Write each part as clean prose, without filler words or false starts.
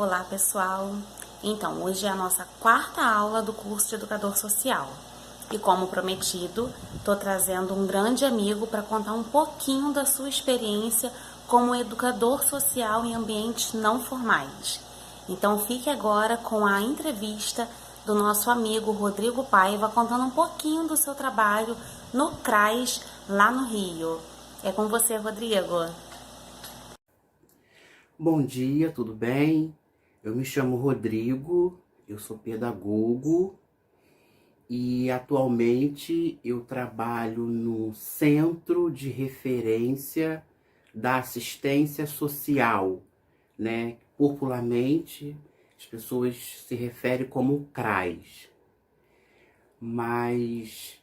Olá, pessoal! Então, hoje é a nossa quarta aula do curso de Educador Social. E como prometido, estou trazendo um grande amigo para contar um pouquinho da sua experiência como educador social em ambientes não formais. Então, fique agora com a entrevista do nosso amigo Rodrigo Paiva, contando um pouquinho do seu trabalho no CRAS, lá no Rio. É com você, Rodrigo. Bom dia, tudo bem? Eu me chamo Rodrigo, eu sou pedagogo e atualmente eu trabalho no Centro de Referência da Assistência Social, né? Popularmente as pessoas se referem como CRAS, mas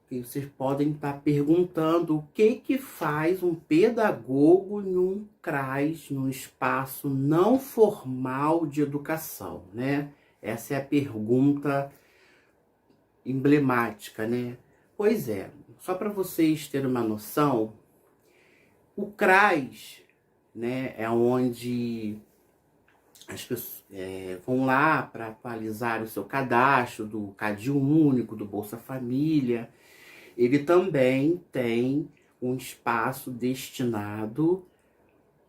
vocês podem estar perguntando o que faz um pedagogo em um CRAS, num espaço não formal de educação, né? Essa é a pergunta emblemática, né? Pois é, só para vocês terem uma noção, o CRAS, né, é onde as pessoas vão lá para atualizar o seu cadastro do Cadastro Único, do Bolsa Família. Ele também tem um espaço destinado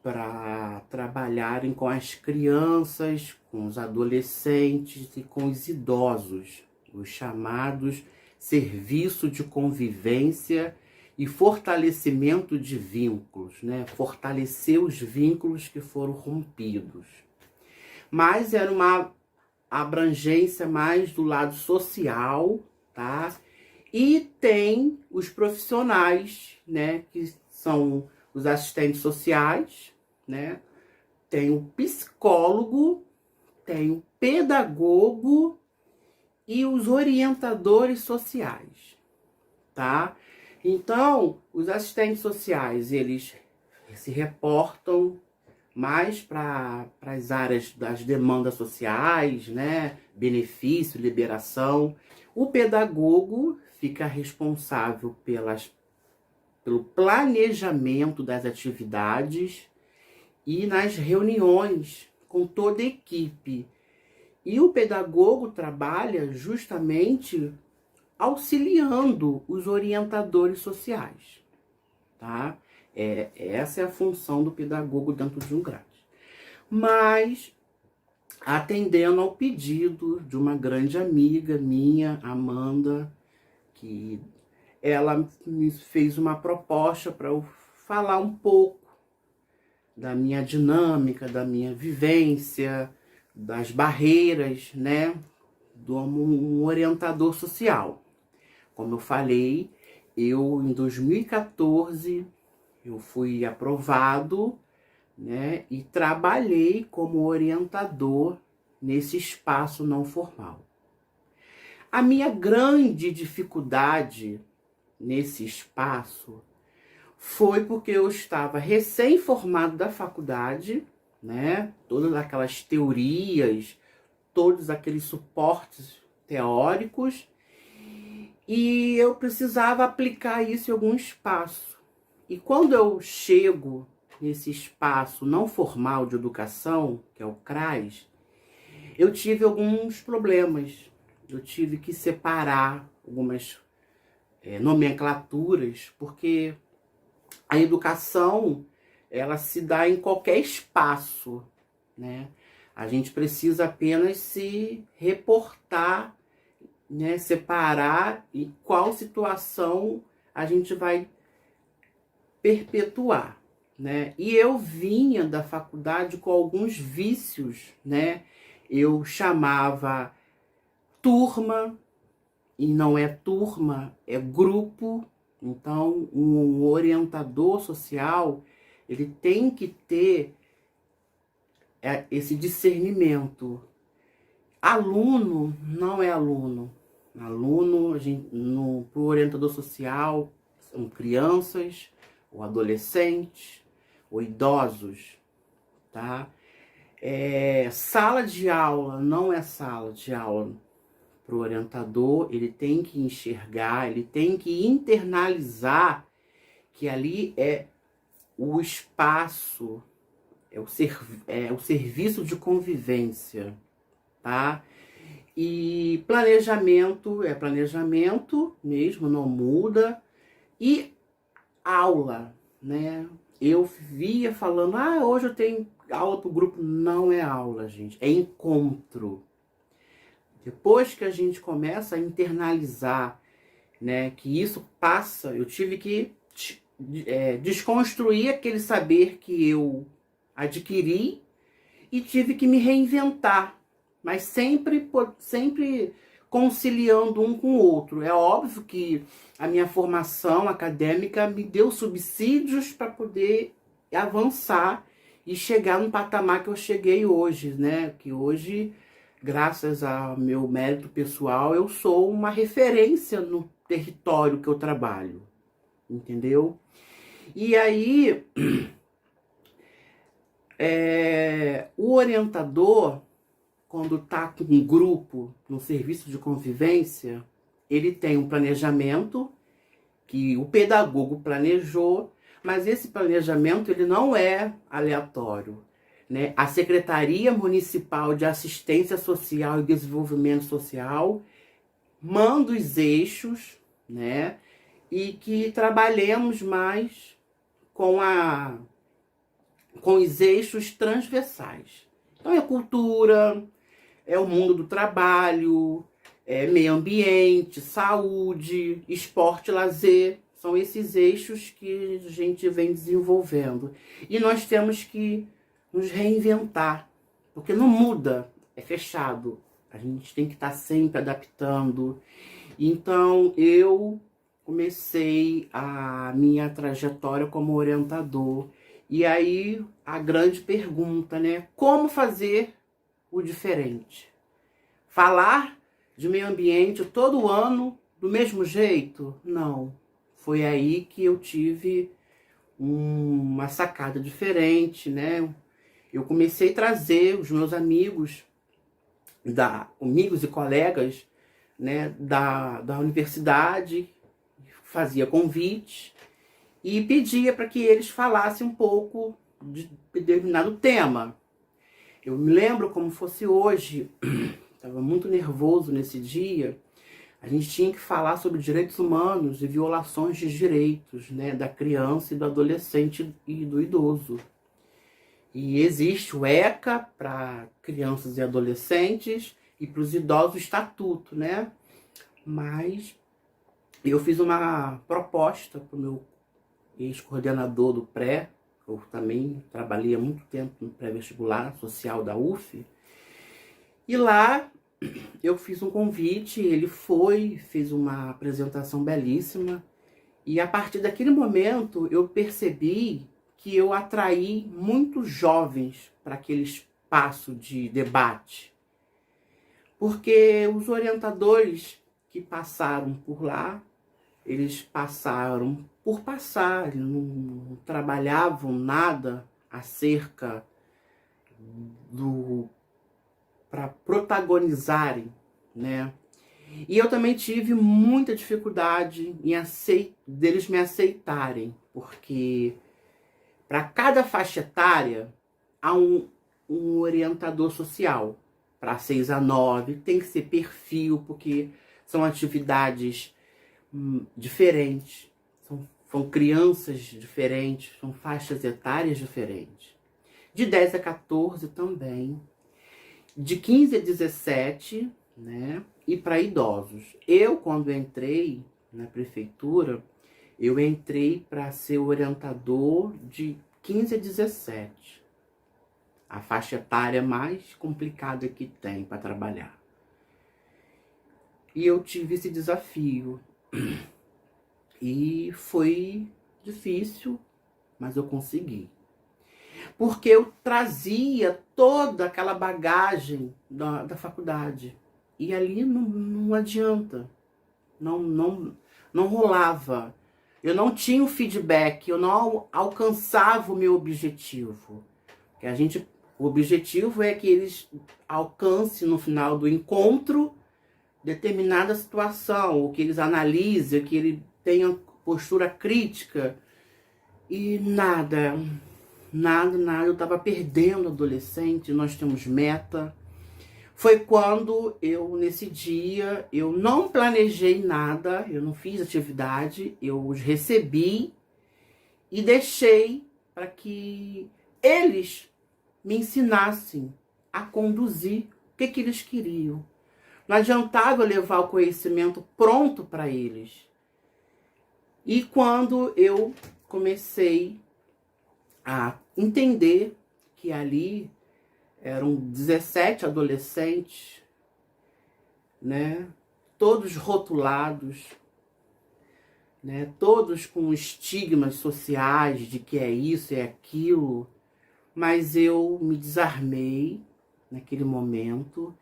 para trabalharem com as crianças, com os adolescentes e com os idosos, os chamados serviço de convivência e fortalecimento de vínculos, né? Fortalecer os vínculos que foram rompidos. Mas era uma abrangência mais do lado social, tá? E tem os profissionais, né, que são os assistentes sociais, né? Tem o psicólogo, tem o pedagogo e os orientadores sociais, tá? Então, os assistentes sociais, eles se reportam mais para as áreas das demandas sociais, né? Benefício, liberação. O pedagogo fica responsável pelo planejamento das atividades e nas reuniões com toda a equipe. E o pedagogo trabalha justamente auxiliando os orientadores sociais, tá? Essa é a função do pedagogo dentro de um CRAS. Mas, atendendo ao pedido de uma grande amiga minha, Amanda, que ela me fez uma proposta para eu falar um pouco da minha dinâmica, da minha vivência, das barreiras, né, de um orientador social. Como eu falei, eu em 2014 eu fui aprovado, né, e trabalhei como orientador nesse espaço não formal. A minha grande dificuldade nesse espaço foi porque eu estava recém-formado da faculdade, né? Todas aquelas teorias, todos aqueles suportes teóricos, e eu precisava aplicar isso em algum espaço. E quando eu chego nesse espaço não formal de educação, que é o CRAS, eu tive alguns problemas. Eu tive que separar algumas nomenclaturas, porque a educação, ela se dá em qualquer espaço, né? A gente precisa apenas se reportar, né? Separar em qual situação a gente vai perpetuar, né? E eu vinha da faculdade com alguns vícios, né? Eu chamava turma, e não é turma, é grupo. Então, um orientador social, ele tem que ter esse discernimento. Aluno não é aluno. Aluno, para o orientador social, são crianças, ou adolescentes, ou idosos, tá? Sala de aula não é sala de aula. Para o orientador, ele tem que enxergar, ele tem que internalizar que ali é o espaço o serviço de convivência, tá? E planejamento é planejamento mesmo, não muda. E aula, né? Eu via falando, hoje eu tenho aula pro grupo. Não é aula, gente, é encontro. Depois que a gente começa a internalizar, né, que isso passa, eu tive que desconstruir aquele saber que eu adquiri e tive que me reinventar, mas sempre conciliando um com o outro. É óbvio que a minha formação acadêmica me deu subsídios para poder avançar e chegar no patamar que eu cheguei hoje, né? Que hoje, graças ao meu mérito pessoal, eu sou uma referência no território que eu trabalho, entendeu? E aí, o orientador, quando está com um grupo no serviço de convivência, ele tem um planejamento que o pedagogo planejou, mas esse planejamento ele não é aleatório, né? A Secretaria Municipal de Assistência Social e Desenvolvimento Social manda os eixos, né? E que trabalhemos mais com os eixos transversais. Então é cultura, é o mundo do trabalho, é meio ambiente, saúde, esporte, lazer. São esses eixos que a gente vem desenvolvendo. E nós temos que nos reinventar, porque não muda, é fechado. A gente tem que estar sempre adaptando. Então, eu comecei a minha trajetória como orientador. E aí, a grande pergunta, né? Como fazer o diferente? Falar de meio ambiente todo ano do mesmo jeito? Não. Foi aí que eu tive uma sacada diferente, né? Eu comecei a trazer os meus amigos e colegas, né, da universidade, fazia convite e pedia para que eles falassem um pouco de determinado tema. Eu me lembro como fosse hoje, estava muito nervoso nesse dia. A gente tinha que falar sobre direitos humanos e violações de direitos, né, da criança e do adolescente e do idoso. E existe o ECA para crianças e adolescentes e para os idosos o estatuto, né? Mas eu fiz uma proposta para o meu ex-coordenador do pré, eu também trabalhei há muito tempo no pré-vestibular social da UF, e lá eu fiz um convite, ele fez uma apresentação belíssima, e a partir daquele momento eu percebi que eu atraí muitos jovens para aquele espaço de debate. Porque os orientadores que passaram por lá, eles passaram por passar, eles não trabalhavam nada acerca para protagonizarem, né? E eu também tive muita dificuldade deles me aceitarem, porque para cada faixa etária há um orientador social. Para 6 a 9 tem que ser perfil, porque são atividades diferentes, são crianças diferentes, são faixas etárias diferentes. De 10 a 14 também. De 15 a 17, né? E para idosos. Eu, quando entrei na prefeitura, eu entrei para ser orientador de 15 a 17. A faixa etária mais complicada que tem para trabalhar. E eu tive esse desafio. E foi difícil, mas eu consegui. Porque eu trazia toda aquela bagagem da faculdade. E ali não adianta. Não rolava. Eu não tinha o feedback, eu não alcançava o meu objetivo. O objetivo é que eles alcancem no final do encontro determinada situação, ou que eles analisem, que ele tenha postura crítica. E nada. nada, eu tava perdendo adolescente, nós temos meta. Foi quando eu, nesse dia, eu não planejei nada, eu não fiz atividade, eu os recebi e deixei para que eles me ensinassem a conduzir o que eles queriam. Não adiantava eu levar o conhecimento pronto para eles. E quando eu comecei a entender que ali eram 17 adolescentes, né? Todos rotulados, né? Todos com estigmas sociais de que é isso, é aquilo. Mas eu me desarmei naquele momento.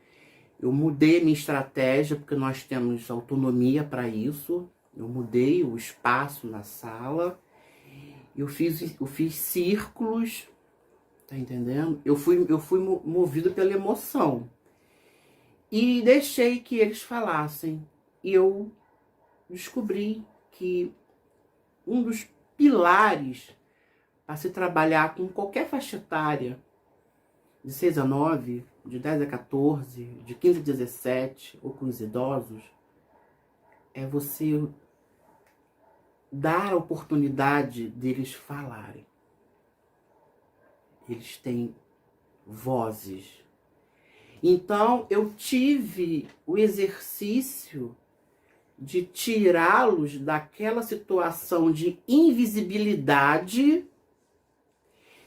Eu mudei minha estratégia, porque nós temos autonomia para isso. Eu mudei o espaço na sala. Eu fiz círculos, tá entendendo? Eu fui movido pela emoção. E deixei que eles falassem. E eu descobri que um dos pilares para se trabalhar com qualquer faixa etária, de 6 a 9, de 10 a 14, de 15 a 17, ou com os idosos, é você dar a oportunidade deles falarem. Eles têm vozes. Então, eu tive o exercício de tirá-los daquela situação de invisibilidade.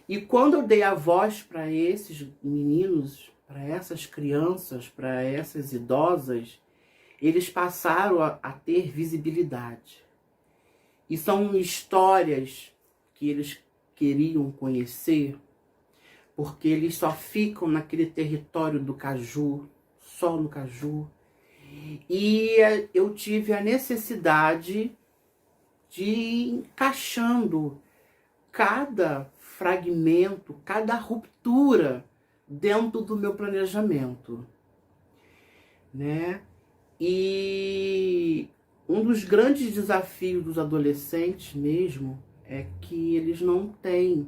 E quando eu dei a voz para esses meninos, para essas crianças, para essas idosas, eles passaram a ter visibilidade. E são histórias que eles queriam conhecer, porque eles só ficam naquele território do caju, só no caju. E eu tive a necessidade de ir encaixando cada fragmento, cada ruptura dentro do meu planejamento, né? E um dos grandes desafios dos adolescentes mesmo é que eles não têm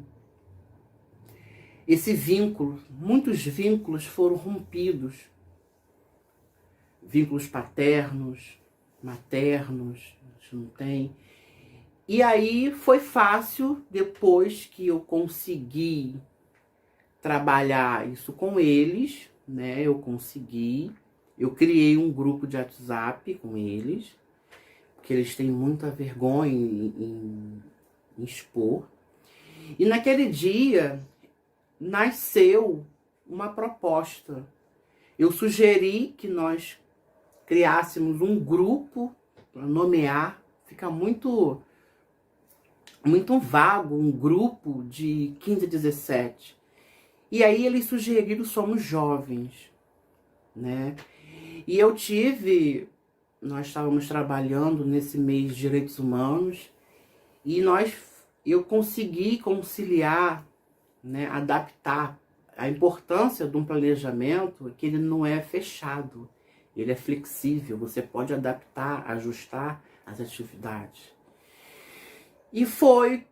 esse vínculo. Muitos vínculos foram rompidos. Vínculos paternos, maternos, a gente não tem. E aí foi fácil, depois que eu consegui trabalhar isso com eles, né? Eu criei um grupo de WhatsApp com eles, porque eles têm muita vergonha em expor. E naquele dia nasceu uma proposta. Eu sugeri que nós criássemos um grupo para nomear, fica muito vago, um grupo de 15 a 17. E aí eles sugeriram Somos Jovens, né? E nós estávamos trabalhando nesse mês de direitos humanos e eu consegui conciliar, né, adaptar a importância de um planejamento que ele não é fechado, ele é flexível, você pode adaptar, ajustar as atividades. E foi,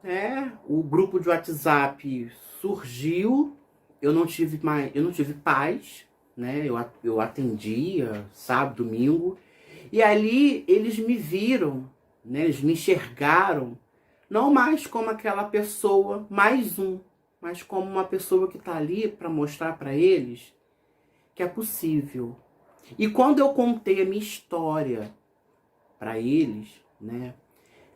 né, o grupo de WhatsApp surgiu, eu não tive paz, né, eu atendia sábado, domingo, e ali eles me viram, né, eles me enxergaram, não mais como aquela pessoa, mas como uma pessoa que está ali para mostrar para eles que é possível. E quando eu contei a minha história para eles, né,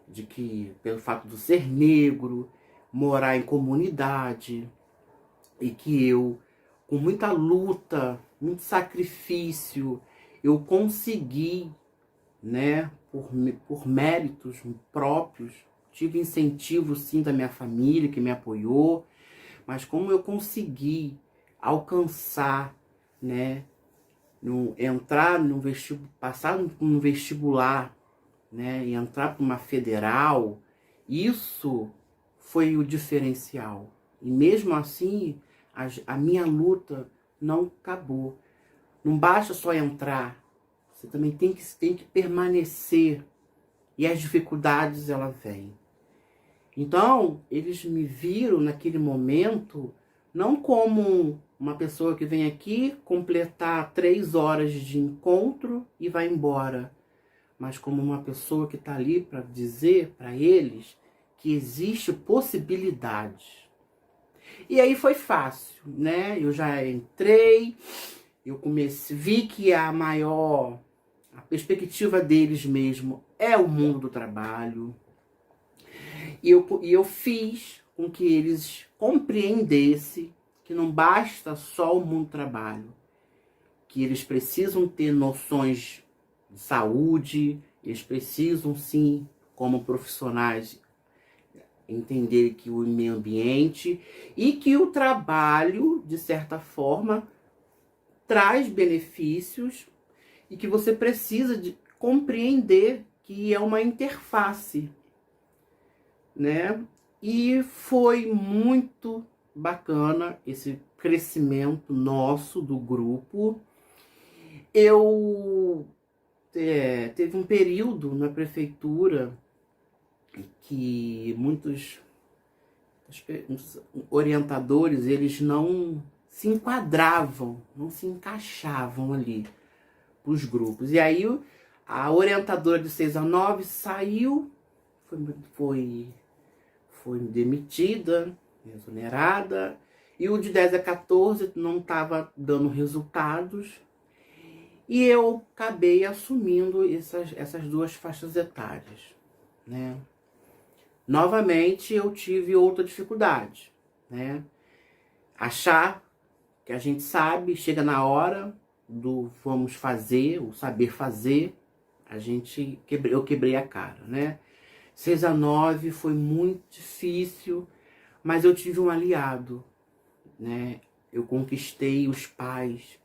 de que pelo fato de ser negro, morar em comunidade, e que eu, com muita luta, muito sacrifício, eu consegui, né, por méritos próprios, tive incentivo sim da minha família que me apoiou, mas como eu consegui alcançar, né, passar no vestibular, né, e entrar para uma federal, isso foi o diferencial. E mesmo assim, a minha luta não acabou. Não basta só entrar, você também tem que permanecer. E as dificuldades, elas vêm. Então, eles me viram naquele momento não como uma pessoa que vem aqui completar 3 horas de encontro e vai embora, mas como uma pessoa que está ali para dizer para eles que existe possibilidade. E aí foi fácil, né? Eu já entrei, eu comecei, vi que a perspectiva deles mesmo é o mundo do trabalho. E eu fiz com que eles compreendessem que não basta só o mundo do trabalho, que eles precisam ter noções de saúde, eles precisam sim, como profissionais, entender que o meio ambiente e que o trabalho, de certa forma, traz benefícios e que você precisa de compreender que é uma interface, né? E foi muito bacana esse crescimento nosso do grupo. Eu teve um período na prefeitura que muitos orientadores, eles não se enquadravam, não se encaixavam ali os grupos. E aí a orientadora de 6 a 9 saiu, foi demitida, exonerada, e o de 10 a 14 não estava dando resultados, e eu acabei assumindo essas 2 faixas etárias, né? Novamente eu tive outra dificuldade, né? Achar que a gente sabe, chega na hora do vamos fazer, o saber fazer, eu quebrei a cara, né? 6 a 9 foi muito difícil, mas eu tive um aliado, né? Eu conquistei os pais,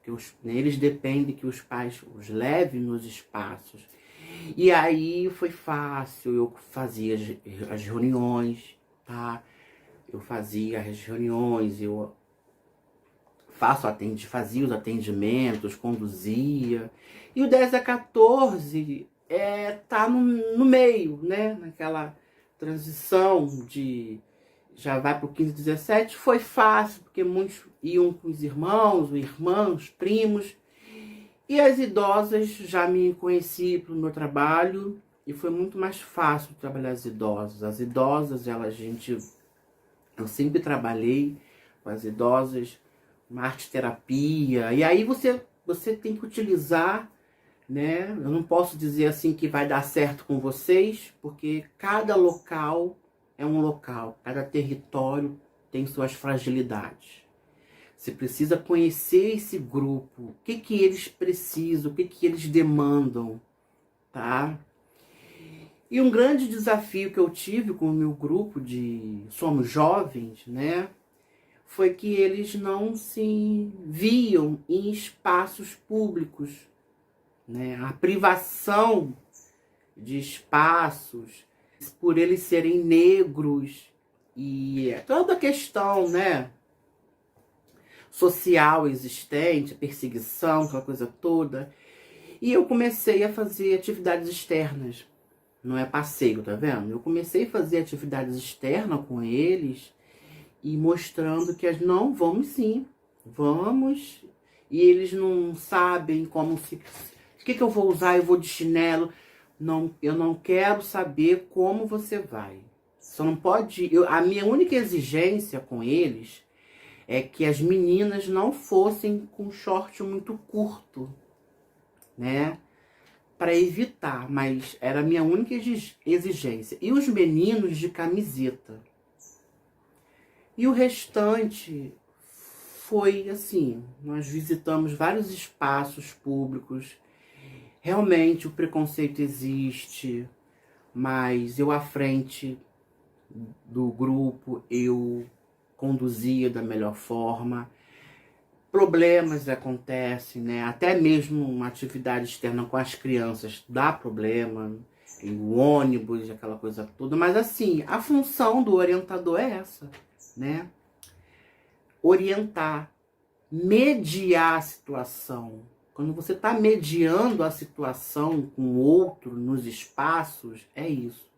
eles dependem que os pais os levem nos espaços. E aí foi fácil, eu fazia as reuniões, tá? Eu fazia as reuniões, eu fazia os atendimentos, conduzia. E o 10 a 14 tá no meio, né? Naquela transição de já vai para o 15, 17, foi fácil, porque muitos iam com os irmãos, primos, e as idosas já me conheciam para o meu trabalho, e foi muito mais fácil trabalhar as idosas. As idosas, eu sempre trabalhei com as idosas, uma arte-terapia, e aí você tem que utilizar, né? Eu não posso dizer assim que vai dar certo com vocês, porque cada local é um local, cada território tem suas fragilidades. Você precisa conhecer esse grupo, o que eles precisam, o que eles demandam, tá? E um grande desafio que eu tive com o meu grupo de Somos Jovens, né? Foi que eles não se viam em espaços públicos, né? A privação de espaços, por eles serem negros, e toda a questão, né, social existente, perseguição, aquela coisa toda. E eu comecei a fazer atividades externas, não é passeio, tá vendo? Eu comecei a fazer atividades externas com eles e mostrando que não, vamos sim, vamos. E eles não sabem como se... O que eu vou usar? Eu vou de chinelo. Não, eu não quero saber como você vai. Só não pode... a minha única exigência com eles é que as meninas não fossem com short muito curto, né? Para evitar, mas era a minha única exigência. E os meninos de camiseta. E o restante foi assim, nós visitamos vários espaços públicos. Realmente o preconceito existe, mas eu à frente do grupo, eu conduzia da melhor forma. Problemas acontecem, né? Até mesmo uma atividade externa com as crianças dá problema, o ônibus, aquela coisa toda. Mas assim, a função do orientador é essa, né? Orientar, mediar a situação. Quando você está mediando a situação com o outro nos espaços, é isso.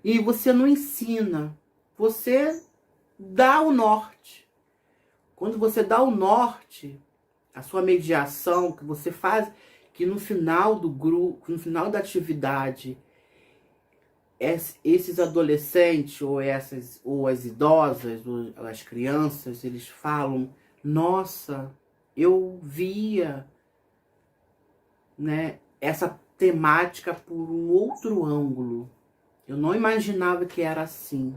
E você não ensina, você dá o norte. Quando você dá o norte, a sua mediação, que você faz, que no final do grupo, no final da atividade, esses adolescentes ou as idosas, ou as crianças, eles falam: nossa, eu via, né, essa temática por um outro ângulo. Eu não imaginava que era assim.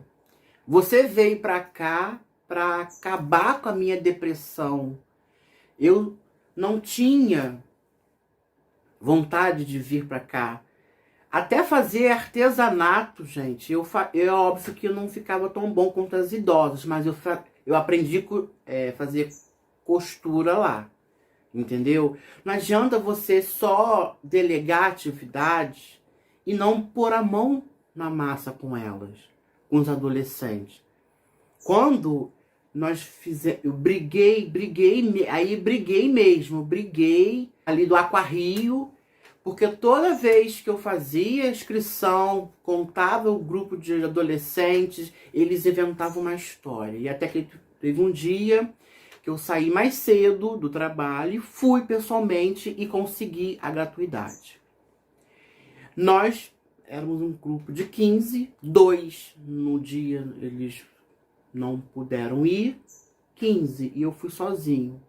Você veio para cá para acabar com a minha depressão. Eu não tinha vontade de vir para cá. Até fazer artesanato, gente. É óbvio que eu não ficava tão bom quanto as idosas, mas eu aprendi a fazer costura lá. Entendeu? Não adianta você só delegar atividades e não pôr a mão na massa com elas, com os adolescentes. Quando nós fizemos, eu briguei ali do Aquarrio, porque toda vez que eu fazia a inscrição, contava o grupo de adolescentes, eles inventavam uma história. E até que teve um dia que eu saí mais cedo do trabalho, fui pessoalmente e consegui a gratuidade. Nós éramos um grupo de 15, 2 no dia eles não puderam ir, 15, e eu fui sozinho.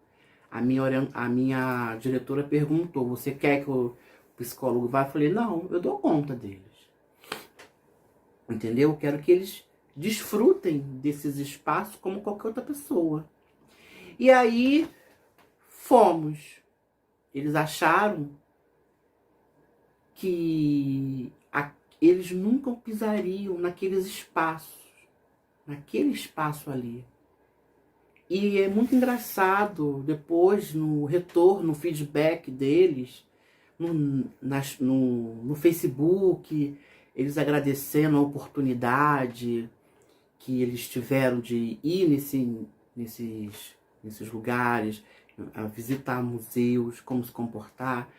A minha diretora perguntou: você quer que o psicólogo vá? Eu falei: não, eu dou conta deles. Entendeu? Eu quero que eles desfrutem desses espaços como qualquer outra pessoa. E aí fomos. Eles acharam que eles nunca pisariam naqueles espaços, naquele espaço ali. E é muito engraçado, depois, no retorno, no feedback deles, no Facebook, eles agradecendo a oportunidade que eles tiveram de ir nesses lugares, a visitar museus, como se comportar.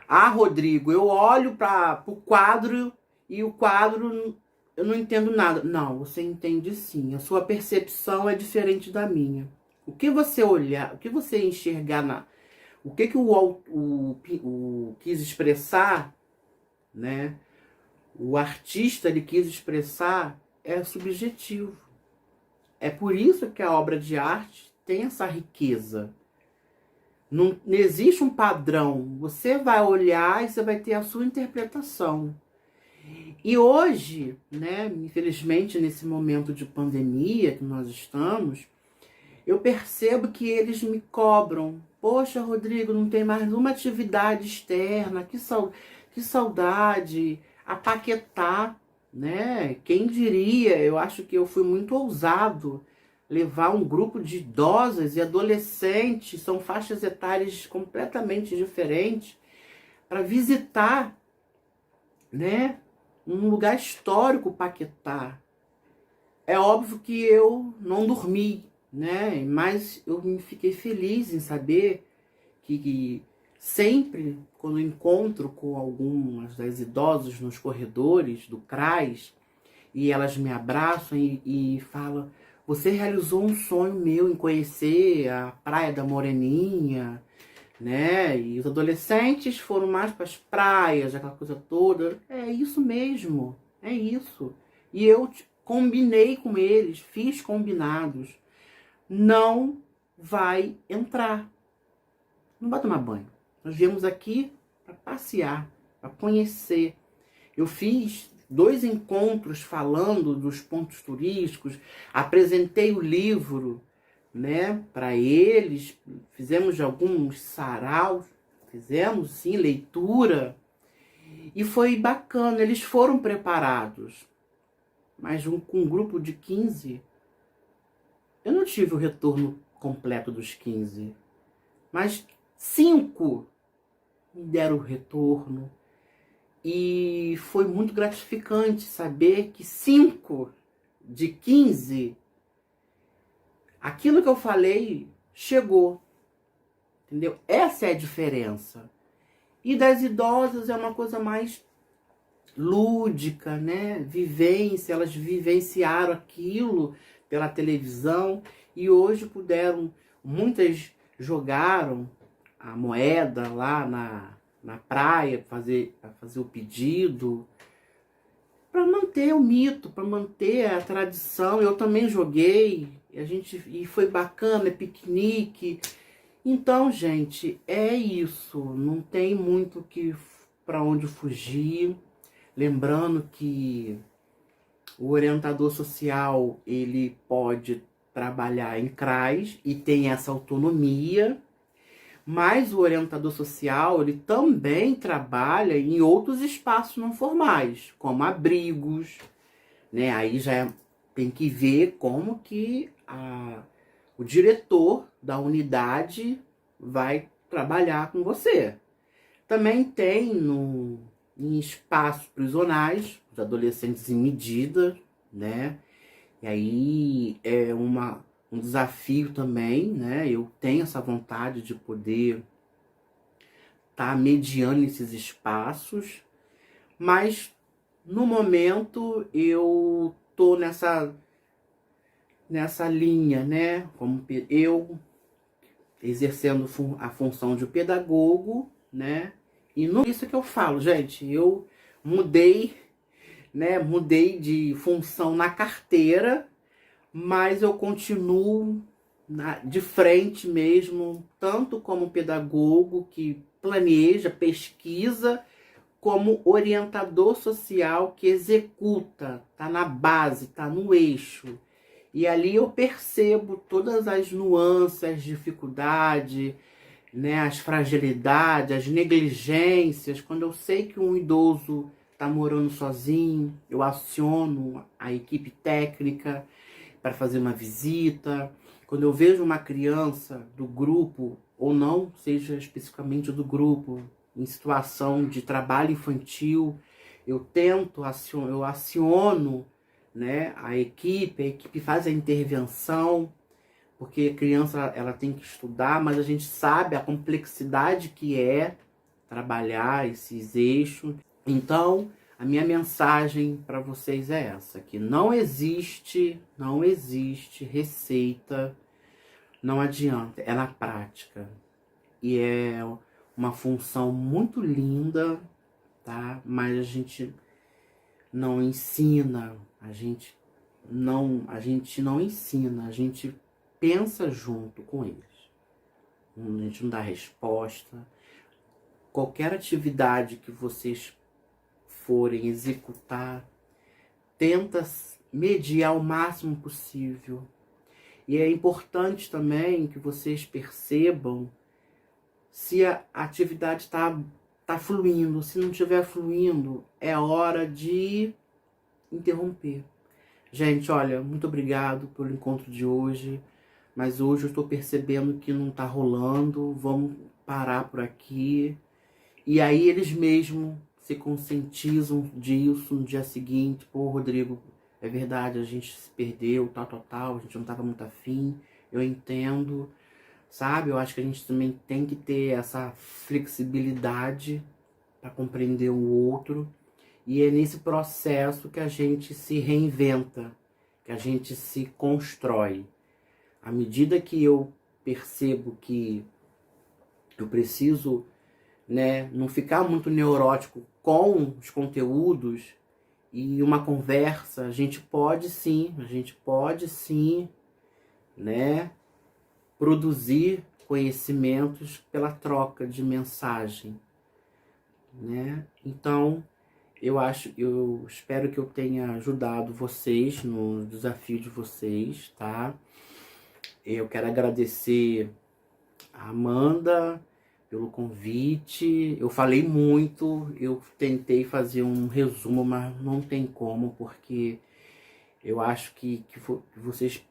Ah, Rodrigo, eu olho para o quadro e o quadro eu não entendo nada. Não, você entende sim. A sua percepção é diferente da minha. O que você olhar, o que você enxergar, o que o quis expressar, né? O artista ele quis expressar é subjetivo. É por isso que a obra de arte tem essa riqueza. Não existe um padrão. Você vai olhar e você vai ter a sua interpretação. E hoje, né, infelizmente, nesse momento de pandemia que nós estamos, eu percebo que eles me cobram. Poxa, Rodrigo, não tem mais uma atividade externa. Que saudade. A Paquetá, né? Quem diria? Eu acho que eu fui muito ousado levar um grupo de idosas e adolescentes, são faixas etárias completamente diferentes, para visitar, né, um lugar histórico, Paquetá. É óbvio que eu não dormi, né, mas eu fiquei feliz em saber que sempre, quando encontro com algumas das idosas nos corredores do CRAS, e elas me abraçam e falam: você realizou um sonho meu em conhecer a Praia da Moreninha, né? E os adolescentes foram mais para as praias, aquela coisa toda. É isso mesmo, é isso. E eu combinei com eles, fiz combinados. Não vai entrar, não vai tomar banho. Nós viemos aqui para passear, para conhecer. Eu fiz 2 encontros falando dos pontos turísticos, apresentei o livro, né, para eles, fizemos alguns saraus, fizemos sim leitura, e foi bacana, eles foram preparados. Mas com um grupo de 15, eu não tive o retorno completo dos 15, mas 5 me deram o retorno. E foi muito gratificante saber que 5 de 15, aquilo que eu falei chegou. Entendeu? Essa é a diferença. E das idosas é uma coisa mais lúdica, né? Vivência, elas vivenciaram aquilo pela televisão e hoje puderam, muitas jogaram a moeda lá na praia, fazer o pedido, para manter o mito, para manter a tradição. Eu também joguei, e foi bacana, é piquenique. Então, gente, é isso, não tem muito que para onde fugir. Lembrando que o orientador social, ele pode trabalhar em CRAs e tem essa autonomia, mas o orientador social, ele também trabalha em outros espaços não formais, como abrigos, né? Aí tem que ver como que o diretor da unidade vai trabalhar com você. Também tem em espaços prisionais, os adolescentes em medida, né? E aí é um desafio também, né? Eu tenho essa vontade de poder estar mediando esses espaços, mas no momento eu tô nessa linha, né? Como eu exercendo a função de pedagogo, né? E não é isso que eu falo, gente. Eu mudei, né? Mudei de função na carteira, mas eu continuo de frente mesmo, tanto como pedagogo que planeja, pesquisa, como orientador social que executa, tá na base, tá no eixo. E ali eu percebo todas as nuances, as dificuldades, né, as fragilidades, as negligências. Quando eu sei que um idoso está morando sozinho, eu aciono a equipe técnica para fazer uma visita. Quando eu vejo uma criança do grupo, ou não seja especificamente do grupo, em situação de trabalho infantil, eu aciono, né, a equipe faz a intervenção, porque a criança ela tem que estudar, mas a gente sabe a complexidade que é trabalhar esses eixos. Então, a minha mensagem para vocês é essa, que não existe receita, não adianta, é na prática. E é uma função muito linda, tá? Mas a gente não ensina, a gente não ensina, a gente pensa junto com eles. A gente não dá resposta. Qualquer atividade que vocês forem executar, tenta mediar o máximo possível. E é importante também que vocês percebam se a atividade está fluindo. Se não estiver fluindo, é hora de interromper. Gente, olha, muito obrigado pelo encontro de hoje. Mas hoje eu estou percebendo que não está rolando. Vamos parar por aqui. E aí eles mesmos se conscientizam disso no dia seguinte. Pô, Rodrigo, é verdade, a gente se perdeu, tal, a gente não estava muito afim. Eu entendo, sabe? Eu acho que a gente também tem que ter essa flexibilidade para compreender o outro. E é nesse processo que a gente se reinventa, que a gente se constrói. À medida que eu percebo que eu preciso, né, não ficar muito neurótico com os conteúdos e uma conversa, a gente pode sim, né, produzir conhecimentos pela troca de mensagem, né? Então, eu espero que eu tenha ajudado vocês no desafio de vocês, tá? Eu quero agradecer a Amanda pelo convite. Eu falei muito, eu tentei fazer um resumo, mas não tem como, porque eu acho que vocês,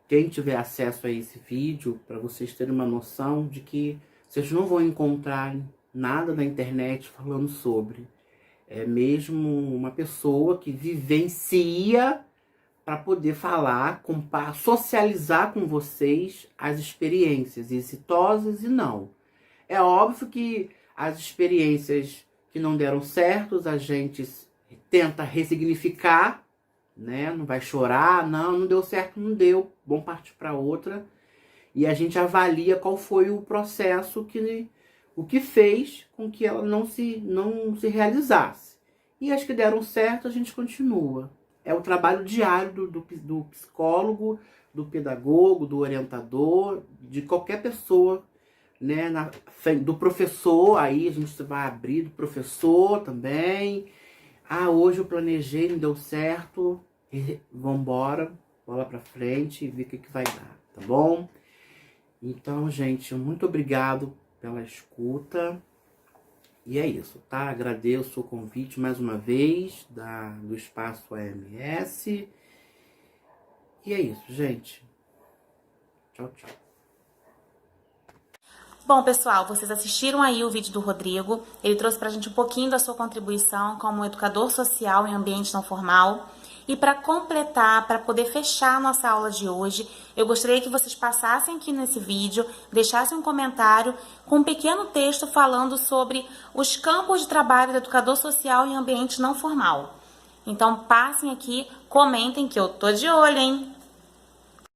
quem tiver acesso a esse vídeo, para vocês terem uma noção de que vocês não vão encontrar nada na internet falando sobre. É mesmo uma pessoa que vivencia para poder falar, socializar com vocês as experiências exitosas e não. É óbvio que as experiências que não deram certo, a gente tenta ressignificar, né? Não vai chorar, não deu certo, não deu, vamos partir para outra. E a gente avalia qual foi o processo o que fez com que ela não se realizasse. E as que deram certo, a gente continua. É o trabalho diário do psicólogo, do pedagogo, do orientador, de qualquer pessoa, né? Do professor, aí a gente vai abrir do professor também. Ah, hoje eu planejei, não deu certo. Vambora, bola pra frente e ver o que vai dar, tá bom? Então, gente, muito obrigado pela escuta. E é isso, tá? Agradeço o convite mais uma vez do Espaço AMS. E é isso, gente. Tchau, tchau. Bom, pessoal, vocês assistiram aí o vídeo do Rodrigo. Ele trouxe pra gente um pouquinho da sua contribuição como educador social em ambiente não formal. E para completar, para poder fechar a nossa aula de hoje, eu gostaria que vocês passassem aqui nesse vídeo, deixassem um comentário com um pequeno texto falando sobre os campos de trabalho do educador social em ambiente não formal. Então, passem aqui, comentem que eu tô de olho, hein?